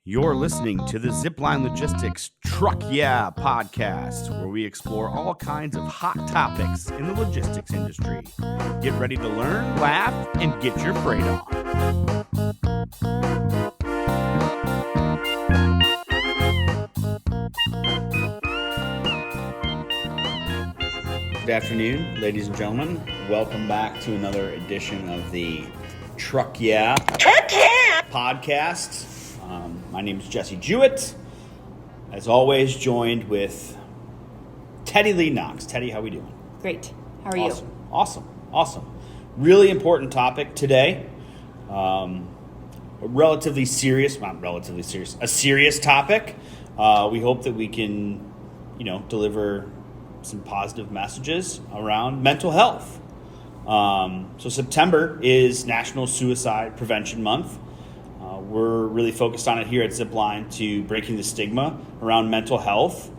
You're listening to the Zipline Logistics Truck Yeah podcast, where we explore all kinds of hot topics in the logistics industry. Get ready to learn, laugh, and get your freight on. Good afternoon, ladies and gentlemen. Welcome back to another edition of the Truck Yeah podcast. My name is Jesse Jewett. As always, joined with Teddy Lee Knox. Teddy, how we doing? Great. How are you? Awesome. Really important topic today. A serious topic. We hope that we can, deliver some positive messages around mental health. So September is National Suicide Prevention Month. We're really focused on it here at Zipline to breaking the stigma around mental health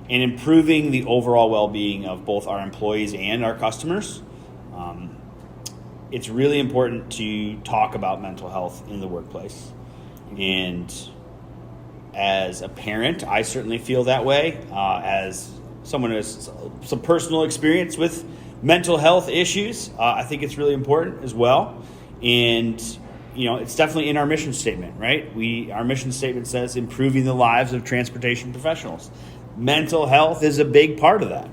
and improving the overall well-being of both our employees and our customers. It's really important to talk about mental health in the workplace. And as a parent, I certainly feel that way. As someone who has some personal experience with mental health issues, I think it's really important as well. And it's definitely in our mission statement, right? Our mission statement says improving the lives of transportation professionals. Mental health is a big part of that.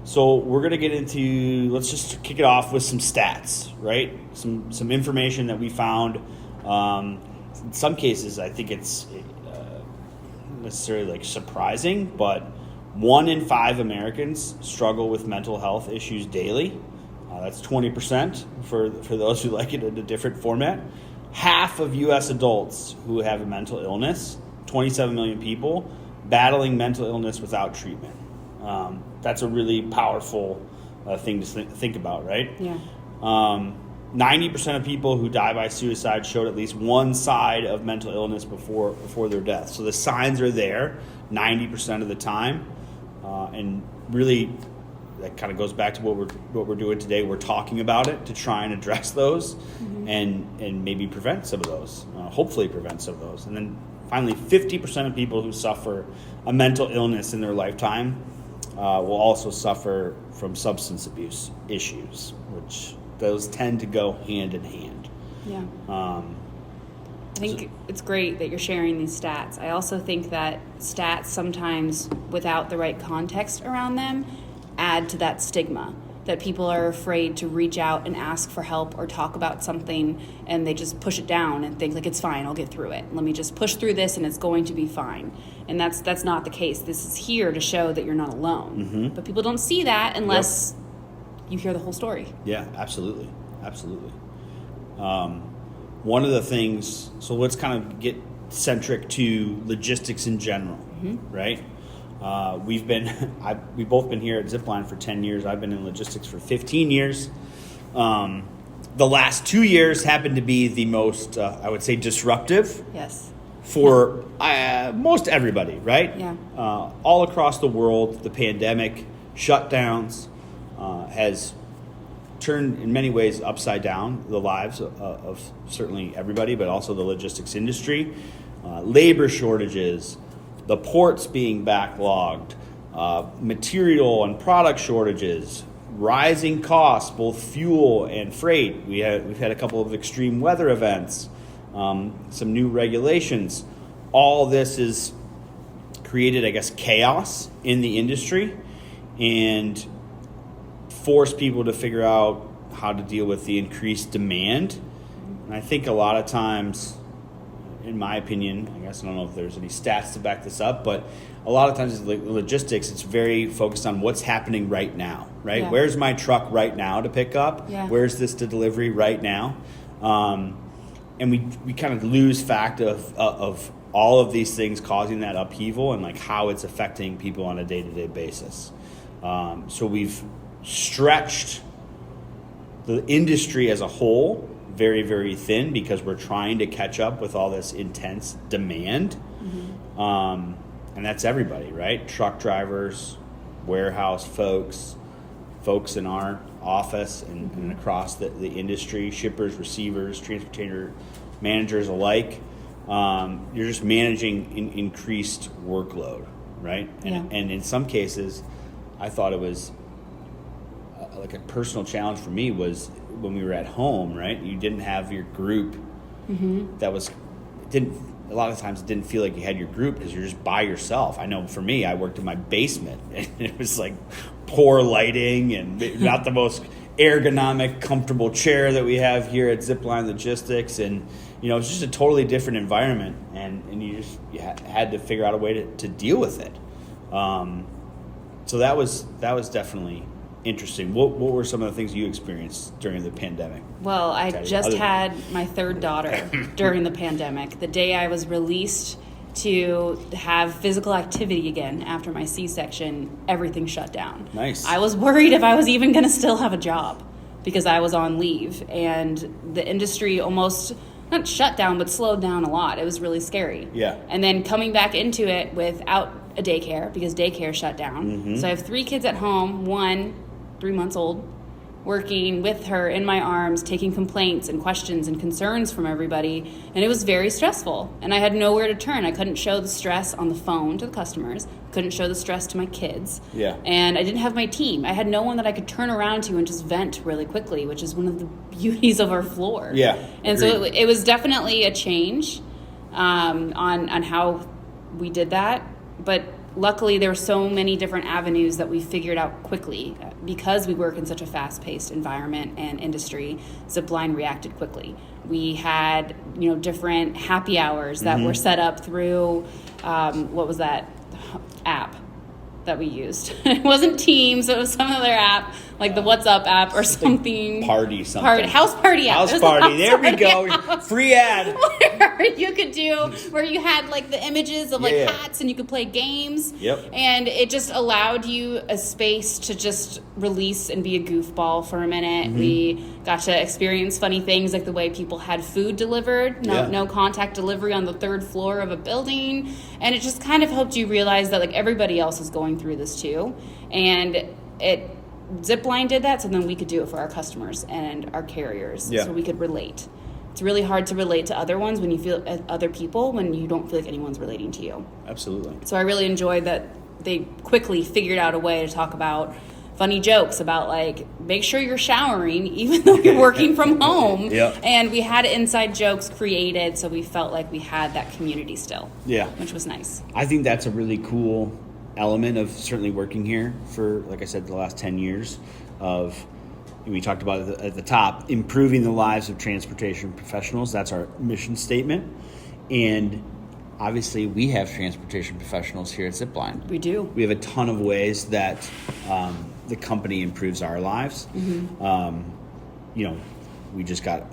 So we're going to get into, let's just kick it off with some stats, right? Some information that we found. In some cases, I think it's necessarily surprising, but 1 in 5 Americans struggle with mental health issues daily. That's 20% for those who like it in a different format. Half of U.S. adults who have a mental illness, 27 million people, battling mental illness without treatment. That's a really powerful thing to think about, right? Yeah. 90% of people who die by suicide showed at least one side of mental illness before their death. So the signs are there 90% of the time. And really, that kind of goes back to what we're doing today. We're talking about it to try and address those and maybe prevent some of those, hopefully prevent some of those. And then finally, 50% of people who suffer a mental illness in their lifetime will also suffer from substance abuse issues, which those tend to go hand in hand. Yeah. I think it's great that you're sharing these stats. I also think that stats sometimes, without the right context around them, add to that stigma that people are afraid to reach out and ask for help or talk about something, and they just push it down and think it's fine, I'll get through it. Let me just push through this and it's going to be fine. And that's not the case. This is here to show that you're not alone. Mm-hmm. But people don't see that unless you hear the whole story. Yeah, absolutely. One of the things, so let's kind of get centric to logistics in general, right? We've both been here at Zipline for 10 years. I've been in logistics for 15 years. The last 2 years happened to be the most, I would say, disruptive. Yes. For most everybody, right? Yeah. All across the world, the pandemic, shutdowns, has turned in many ways upside down the lives of certainly everybody, but also the logistics industry. Labor shortages, the ports being backlogged, material and product shortages, rising costs, both fuel and freight. We've had a couple of extreme weather events, some new regulations. All this has created, I guess, chaos in the industry and forced people to figure out how to deal with the increased demand. And I think a lot of times, in my opinion, I guess I don't know if there's any stats to back this up, but a lot of times logistics, it's very focused on what's happening right now, right? Yeah. Where's my truck right now to pick up? Yeah. Where's this to delivery right now? And we kind of lose fact of all of these things causing that upheaval and how it's affecting people on a day-to-day basis. So we've stretched the industry as a whole very, very thin because we're trying to catch up with all this intense demand. And that's everybody, right? Truck drivers, warehouse folks in our office and across the industry, shippers, receivers, transportator managers alike. you're just managing increased workload, right? And in some cases, I thought it was like a personal challenge for me was when we were at home, right? You didn't have your group a lot of times it didn't feel like you had your group because you're just by yourself. I know for me, I worked in my basement and it was like poor lighting and not the most ergonomic, comfortable chair that we have here at Zipline Logistics. And, it's just a totally different environment and you had to figure out a way to deal with it. So that was definitely interesting. What were some of the things you experienced during the pandemic? Well, I just had my third daughter during the pandemic. The day I was released to have physical activity again after my C-section, everything shut down. Nice. I was worried if I was even going to still have a job because I was on leave, and the industry almost not shut down but slowed down a lot. It was really scary. Yeah. And then coming back into it without a daycare because daycare shut down. So I have 3 kids at home, one 3 months old, working with her in my arms, taking complaints and questions and concerns from everybody. And it was very stressful. And I had nowhere to turn. I couldn't show the stress on the phone to the customers, couldn't show the stress to my kids. Yeah. And I didn't have my team. I had no one that I could turn around to and just vent really quickly, which is one of the beauties of our floor. Yeah. And agreed. so it was definitely a change on how we did that. But luckily, there were so many different avenues that we figured out quickly. Because we work in such a fast-paced environment and industry, Zipline reacted quickly. We had, different happy hours that were set up through, what was that app that we used? It wasn't Teams, it was some other app, like the What's Up app or something. House party app. House party. There we go. App. Free ad. Where you could do, where you had like the images of hats and you could play games. Yep. And it just allowed you a space to just release and be a goofball for a minute. We got to experience funny things like the way people had food delivered, no contact delivery on the 3rd floor of a building. And it just kind of helped you realize that like everybody else is going through this too. And Zipline did that, so then we could do it for our customers and our carriers, so we could relate. It's really hard to relate to other ones when you feel other people when you don't feel like anyone's relating to you. Absolutely. So I really enjoyed that they quickly figured out a way to talk about funny jokes about like make sure you're showering even though you're working from home. And we had inside jokes created, so we felt like we had that community still. Which was nice. I think that's a really cool element of certainly working here for, like I said, the last 10 years of, we talked about it at the top, improving the lives of transportation professionals. That's our mission statement. And obviously we have transportation professionals here at Zipline. We do. We have a ton of ways that the company improves our lives. We just got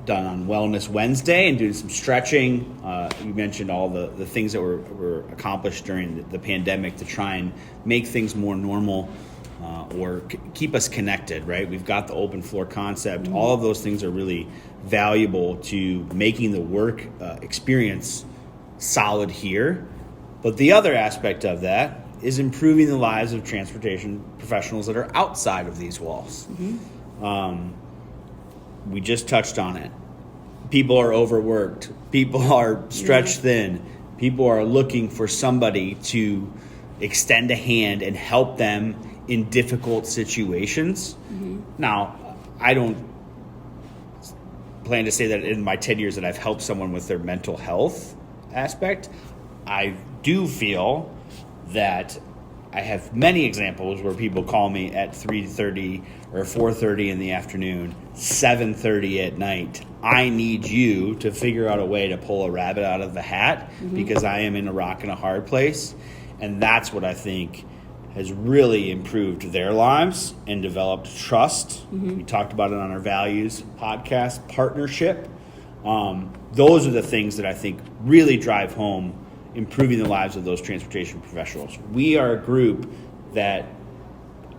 done on Wellness Wednesday and doing some stretching. You mentioned all the things that were accomplished during the pandemic to try and make things more normal or keep us connected, right? We've got the open floor concept. All of those things are really valuable to making the work experience solid here. But the other aspect of that is improving the lives of transportation professionals that are outside of these walls. We just touched on it. People are overworked. People are stretched thin. People are looking for somebody to extend a hand and help them in difficult situations. Now, I don't plan to say that in my 10 years that I've helped someone with their mental health aspect. I do feel that I have many examples where people call me at 3:30 or 4:30 in the afternoon, 7:30 at night. I need you to figure out a way to pull a rabbit out of the hat because I am in a rock and a hard place. And that's what I think has really improved their lives and developed trust. We talked about it on our values podcast, partnership. Those are the things that I think really drive home improving the lives of those transportation professionals. We are a group that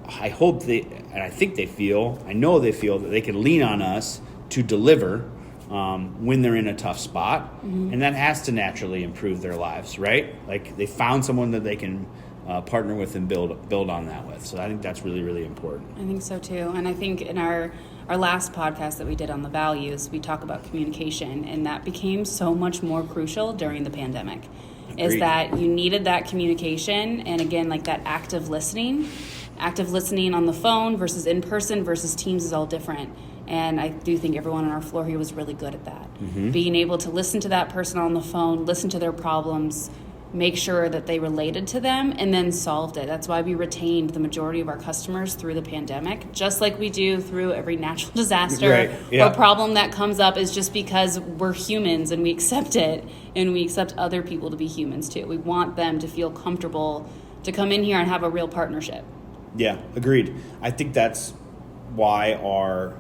I hope I think they feel, I know they feel that they can lean on us to deliver when they're in a tough spot. And that has to naturally improve their lives, right? Like they found someone that they can partner with and build on that with. So I think that's really, really important. I think so too. And I think in our last podcast that we did on the values, we talk about communication, and that became so much more crucial during the pandemic. Agreed. Is that you needed that communication, and again, like that active listening on the phone versus in person versus Teams is all different. And I do think everyone on our floor here was really good at that. Mm-hmm. Being able to listen to that person on the phone, listen to their problems, make sure that they related to them, and then solved it. That's why we retained the majority of our customers through the pandemic, just like we do through every natural disaster Right. Yeah. or problem that comes up, is just because we're humans and we accept it, and we accept other people to be humans too. We want them to feel comfortable to come in here and have a real partnership. Yeah, agreed. I think that's why our,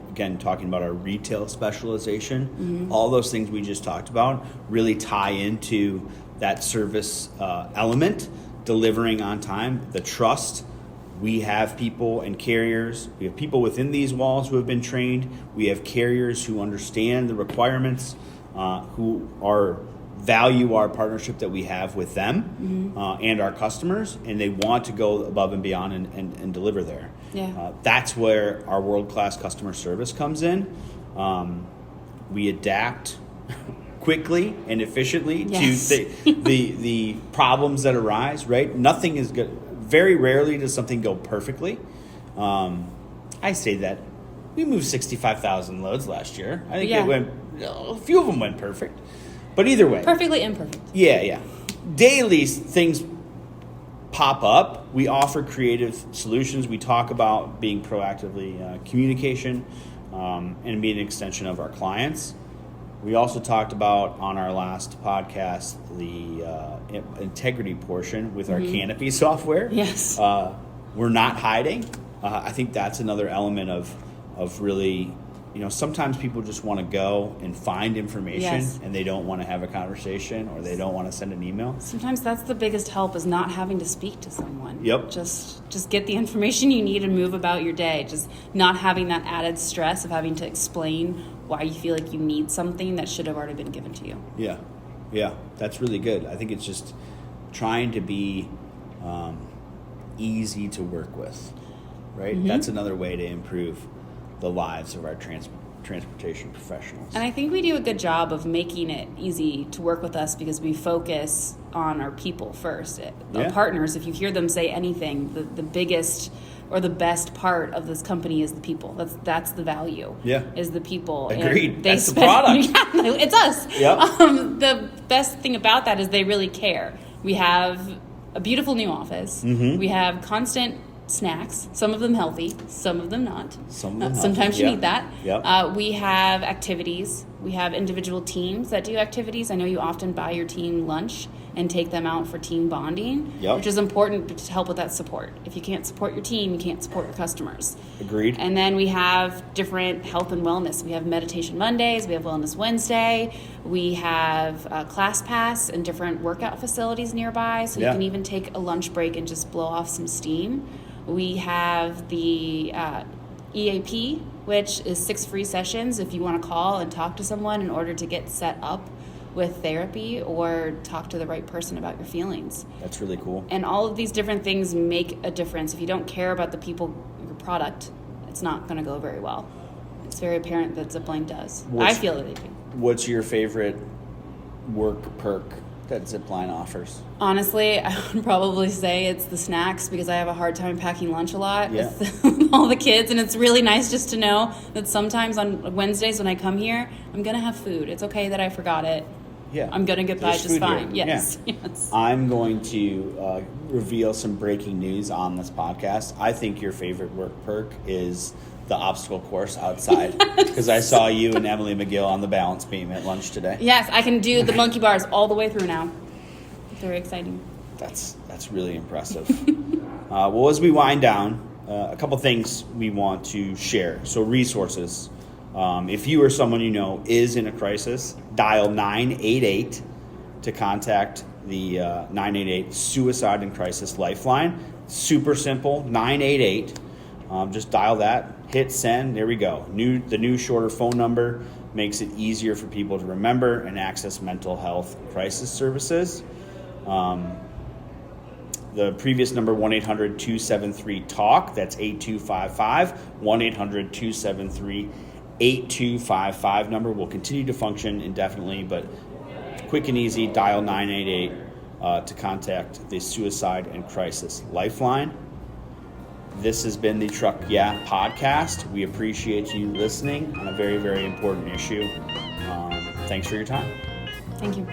again, talking about our retail specialization, Mm-hmm. all those things we just talked about really tie into that service element, delivering on time, the trust. We have people and carriers. We have people within these walls who have been trained. We have carriers who understand the requirements, who value our partnership that we have with them and our customers, and they want to go above and beyond and deliver there. Yeah. That's where our world-class customer service comes in. We adapt quickly and efficiently Yes. to the problems that arise, right? Nothing is good. Very rarely does something go perfectly. I say that. We moved 65,000 loads last year. I think Yeah. a few of them went perfect. But either way. Perfectly imperfect. Yeah. Daily things pop up. We offer creative solutions. We talk about being proactively communication and being an extension of our clients. We also talked about on our last podcast the integrity portion with our Canopy software. Yes. We're not hiding. I think that's another element of really, sometimes people just want to go and find information Yes. and they don't want to have a conversation or they don't want to send an email. Sometimes that's the biggest help, is not having to speak to someone. Yep. Just get the information you need and move about your day. Just not having that added stress of having to explain why you feel like you need something that should have already been given to you. Yeah, that's really good. I think it's just trying to be easy to work with, right? Mm-hmm. That's another way to improve the lives of our transportation professionals. And I think we do a good job of making it easy to work with us because we focus on our people first. Yeah. Our partners, if you hear them say anything, the biggest or the best part of this company is the people. That's the value. Yeah. Is the people. Agreed. And they That's the product. Yeah, it's us. Yep. The best thing about that is they really care. We have a beautiful new office. Mm-hmm. We have constant snacks, some of them healthy, some of them not. Some of them Sometimes healthy, you yeah. need that. Yep. We have activities. We have individual teams that do activities. I know you often buy your team lunch and take them out for team bonding, Yep. which is important to help with that support. If you can't support your team, you can't support your customers. Agreed. And then we have different health and wellness. We have Meditation Mondays. We have Wellness Wednesday. We have Class Pass and different workout facilities nearby, so Yeah. you can even take a lunch break and just blow off some steam. We have the EAP, which is 6 free sessions if you want to call and talk to someone in order to get set up with therapy or talk to the right person about your feelings. That's really cool. And all of these different things make a difference. If you don't care about the people, your product, it's not going to go very well. It's very apparent that Zipline does. I feel that they do. What's your favorite work perk that Zipline offers? Honestly, I would probably say it's the snacks because I have a hard time packing lunch a lot Yeah. with all the kids. And it's really nice just to know that sometimes on Wednesdays when I come here, I'm going to have food. It's okay that I forgot it. Yeah. I'm going to get by There's just food fine. here. Yes. Yeah. Yes. I'm going to reveal some breaking news on this podcast. I think your favorite work perk is the obstacle course outside because I saw you and Emily McGill on the balance beam at lunch today. Yes, I can do the monkey bars all the way through now. Very exciting. That's really impressive. Well, as we wind down, a couple things we want to share. So resources. If you or someone you know is in a crisis, dial 988 to contact the 988 Suicide and Crisis Lifeline. Super simple, 988. Just dial that, hit send, there we go. The new shorter phone number makes it easier for people to remember and access mental health crisis services. The previous number, 1-800-273-TALK. That's 8255. 1-800-273-8255 number will continue to function indefinitely, but quick and easy, dial 988 to contact the Suicide and Crisis Lifeline. This has been the Truck Yeah podcast. We appreciate you listening on a very, very important issue. Thanks for your time. Thank you.